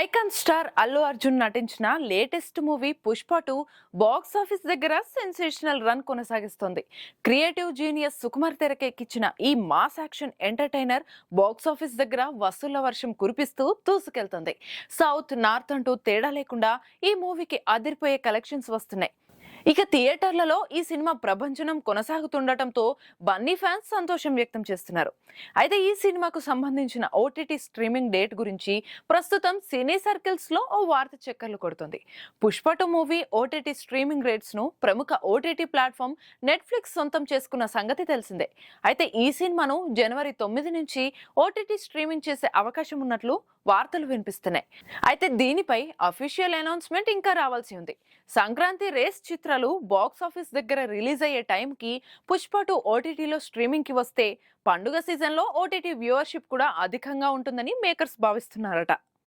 Icon star Allu Arjun నటించిన latest movie Pushpa 2 box office దగ్గర sensational run కొనసాగిస్తోంది. క్రియేటివ్ జీనియస్ సుకుమార్ తెరకెక్కించిన ఈ mass action entertainer box office దగ్గర వసూళ్ల వర్షం కురిపిస్తూ దూసుకెళ్తుంది. సౌత్ నార్త్ అంటూ తేడా లేకుండా ఈ మూవీకి అదిరిపోయే కలెక్షన్స్ వస్తున్నాయి. ఇక థియేటర్లలో ఈ సినిమా ప్రభంజనం కొనసాగుతుండటంతో బన్నీ ఫ్యాన్స్ సంతోషం వ్యక్తం చేస్తున్నారు. అయితే ఈ సినిమాకు సంబంధించిన ఓటీటీ స్ట్రీమింగ్ డేట్ గురించి ప్రస్తుతం సినీ సర్కిల్స్ లో ఓ వార్త చక్కర్లు కొడుతుంది. Pushpa 2 movie OTT streaming rates ను ప్రముఖ ఓటీటీ ప్లాట్ఫామ్ నెట్ఫ్లిక్స్ సొంతం చేసుకున్న సంగతి తెలిసిందే. అయితే ఈ సినిమాను జనవరి 9 నుంచి ఓటీటీ స్ట్రీమింగ్ చేసే అవకాశం ఉన్నట్లు వార్తలు వినిపిస్తున్నాయి. అయితే దీనిపై అఫీషియల్ అనౌన్స్మెంట్ ఇంకా రావాల్సి ఉంది. సంక్రాంతి రేస్ చిత్రాలు బాక్స్ ఆఫీస్ దగ్గర రిలీజ్ అయ్యే టైంకి పుష్ప 2 ఓటీటీలో స్ట్రీమింగ్ కి వస్తే పండుగ సీజన్లో ఓటీటీ వ్యూవర్షిప్ కూడా అధికంగా ఉంటుందని మేకర్స్ భావిస్తున్నారట.